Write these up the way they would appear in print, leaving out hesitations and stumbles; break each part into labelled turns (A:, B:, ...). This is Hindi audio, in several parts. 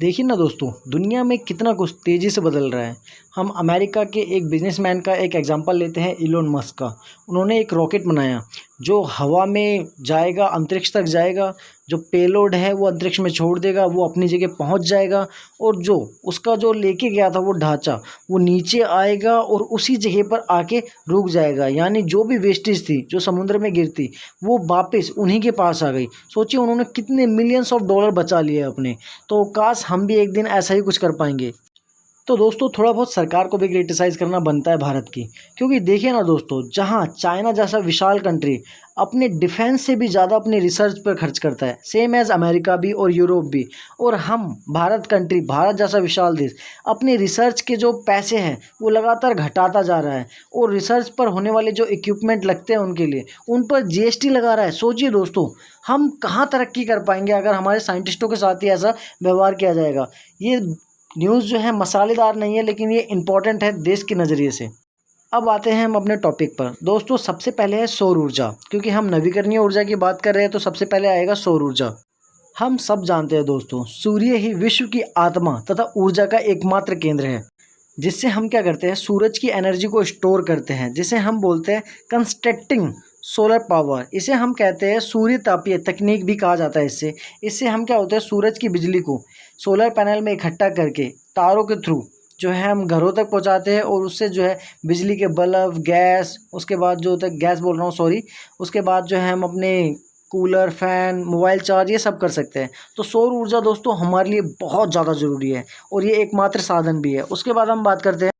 A: देखिए ना दोस्तों, दुनिया में कितना कुछ तेज़ी से बदल रहा है। हम अमेरिका के एक बिजनेसमैन का एक एग्जांपल लेते हैं, इलोन मस्क का। उन्होंने एक रॉकेट बनाया जो हवा में जाएगा, अंतरिक्ष तक जाएगा। जो पेलोड है वो अंतरिक्ष में छोड़ देगा, वो अपनी जगह पहुंच जाएगा। और जो उसका जो लेके गया था वो ढांचा, वो नीचे आएगा और उसी जगह पर आके रुक जाएगा। यानी जो भी वेस्टेज थी जो समुद्र में गिरती, वो वापस उन्हीं के पास आ गई। सोचिए उन्होंने कितने मिलियंस ऑफ डॉलर बचा लिए अपने। तो काश हम भी एक दिन ऐसा ही कुछ कर पाएंगे। तो दोस्तों थोड़ा बहुत सरकार को भी क्रिटिसाइज़ करना बनता है भारत की, क्योंकि देखिए ना दोस्तों, जहां चाइना जैसा विशाल कंट्री अपने डिफेंस से भी ज़्यादा अपने रिसर्च पर खर्च करता है, सेम एज़ अमेरिका भी और यूरोप भी, और हम भारत जैसा विशाल देश अपने रिसर्च के जो पैसे हैं वो लगातार घटाता जा रहा है। और रिसर्च पर होने वाले जो इक्विपमेंट लगते हैं उनके लिए उन पर जीएसटी लगा रहा है। सोचिए दोस्तों, हम कहाँ तरक्की कर पाएंगे अगर हमारे साइंटिस्टों के साथ ही ऐसा व्यवहार किया जाएगा। ये न्यूज़ जो है मसालेदार नहीं है, लेकिन ये इम्पोर्टेंट है देश के नज़रिए से। अब आते हैं हम अपने टॉपिक पर। दोस्तों सबसे पहले है सौर ऊर्जा, क्योंकि हम नवीकरणीय ऊर्जा की बात कर रहे हैं तो सबसे पहले आएगा सौर ऊर्जा। हम सब जानते हैं दोस्तों, सूर्य ही विश्व की आत्मा तथा ऊर्जा का एकमात्र केंद्र है, जिससे हम क्या करते हैं, सूरज की एनर्जी को स्टोर करते हैं, जिसे हम बोलते हैं कंस्ट्रक्टिंग सोलर पावर। इसे हम कहते हैं सूर्य तापीय तकनीक भी कहा जाता है। इससे हम क्या होता है, सूरज की बिजली को सोलर पैनल में इकट्ठा करके तारों के थ्रू जो है हम घरों तक पहुंचाते हैं। और उससे जो है बिजली के बल्ब, गैस, उसके बाद जो होता है, गैस बोल रहा हूँ सॉरी, उसके बाद जो है हम अपने कूलर, फैन, मोबाइल चार्ज ये सब कर सकते हैं। तो सौर ऊर्जा दोस्तों हमारे लिए बहुत ज़्यादा ज़रूरी है और ये एकमात्र साधन भी है। उसके बाद हम बात करते हैं,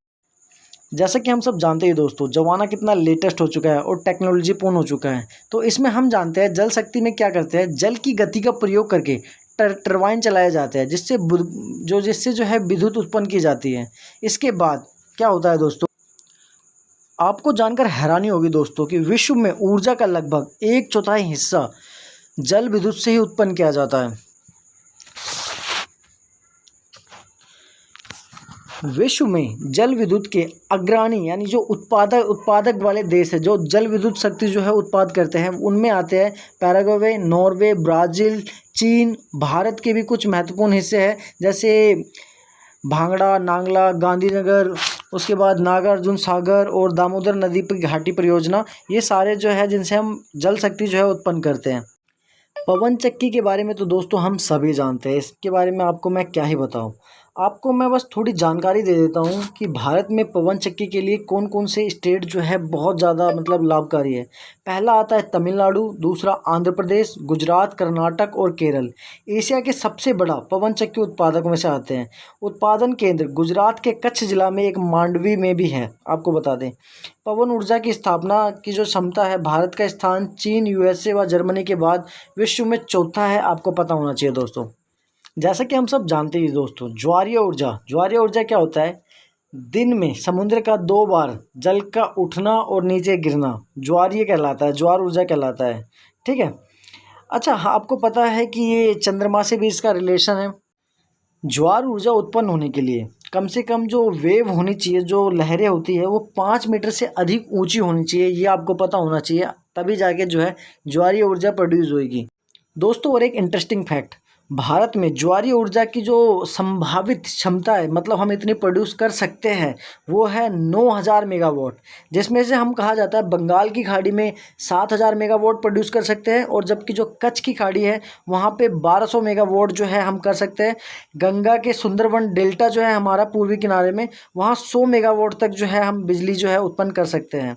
A: जैसा कि हम सब जानते हैं दोस्तों, ज़माना कितना लेटेस्ट हो चुका है और टेक्नोलॉजी पूर्ण हो चुका है। तो इसमें हम जानते हैं जल शक्ति में क्या करते हैं, जल की गति का प्रयोग करके टरबाइन चलाए जाते हैं, जिससे जो है विद्युत उत्पन्न की जाती है। इसके बाद क्या होता है दोस्तों, आपको जानकर हैरानी होगी दोस्तों कि विश्व में ऊर्जा का लगभग 1/4 हिस्सा जल विद्युत से ही उत्पन्न किया जाता है। विश्व में जल विद्युत के अग्रणी यानी जो उत्पादक वाले देश है, जो जल विद्युत शक्ति जो है उत्पाद करते हैं, उनमें आते हैं पैराग्वे, नॉर्वे, ब्राज़ील, चीन। भारत के भी कुछ महत्वपूर्ण हिस्से हैं, जैसे भांगड़ा, नांगला, गांधीनगर, उसके बाद नागार्जुन सागर और दामोदर नदी पर घाटी परियोजना। ये सारे जो है जिनसे हम जल शक्ति जो है उत्पन्न करते हैं। पवन चक्की के बारे में तो दोस्तों हम सभी जानते हैं, इसके बारे में आपको मैं क्या ही बताऊं। आपको मैं बस थोड़ी जानकारी दे देता हूं कि भारत में पवन चक्की के लिए कौन कौन से स्टेट जो है बहुत ज़्यादा मतलब लाभकारी है। पहला आता है तमिलनाडु, दूसरा आंध्र प्रदेश, गुजरात, कर्नाटक और केरल। एशिया के सबसे बड़ा पवन चक्की उत्पादकों में से आते हैं। उत्पादन केंद्र गुजरात के कच्छ जिला में एक मांडवी में भी है। आपको बता दें, पवन ऊर्जा की स्थापना की जो क्षमता है, भारत का स्थान चीन, यूएसए व जर्मनी के बाद विश्व में चौथा है। आपको पता होना चाहिए दोस्तों। जैसा कि हम सब जानते हैं दोस्तों, ज्वारीय ऊर्जा क्या होता है, दिन में समुद्र का 2 बार जल का उठना और नीचे गिरना ज्वारीय कहलाता है, ज्वार ऊर्जा कहलाता है। ठीक है। अच्छा, आपको पता है कि ये चंद्रमा से भी इसका रिलेशन है। ज्वार ऊर्जा उत्पन्न होने के लिए कम से कम जो वेव होनी चाहिए, जो लहरें होती है, वो 5 मीटर से अधिक ऊंची होनी चाहिए। ये आपको पता होना चाहिए, तभी जाके जो है ज्वारीय ऊर्जा प्रोड्यूस होगी दोस्तों। और एक इंटरेस्टिंग फैक्ट, भारत में ज्वारीय ऊर्जा की जो संभावित क्षमता है, मतलब हम इतनी प्रोड्यूस कर सकते हैं, वो है 9000 मेगावाट। जिसमें से हम कहा जाता है बंगाल की खाड़ी में 7000 मेगावाट प्रोड्यूस कर सकते हैं, और जबकि जो कच्छ की खाड़ी है वहाँ पे 1200 मेगावाट जो है हम कर सकते हैं। गंगा के सुंदरवन डेल्टा जो है हमारा पूर्वी किनारे में, वहाँ 100 मेगावाट तक जो है हम बिजली जो है उत्पन्न कर सकते हैं।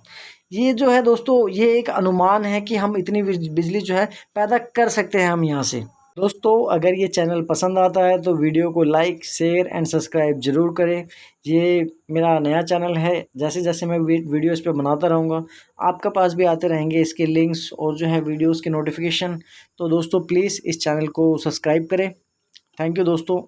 A: ये जो है दोस्तों, ये एक अनुमान है कि हम इतनी बिजली जो है पैदा कर सकते हैं हम यहाँ से। दोस्तों अगर ये चैनल पसंद आता है तो वीडियो को लाइक, शेयर एंड सब्सक्राइब ज़रूर करें। ये मेरा नया चैनल है, जैसे जैसे मैं वीडियो इस पर बनाता रहूँगा आपके पास भी आते रहेंगे इसके लिंक्स और जो है वीडियोस के नोटिफिकेशन। तो दोस्तों प्लीज़ इस चैनल को सब्सक्राइब करें। थैंक यू दोस्तों।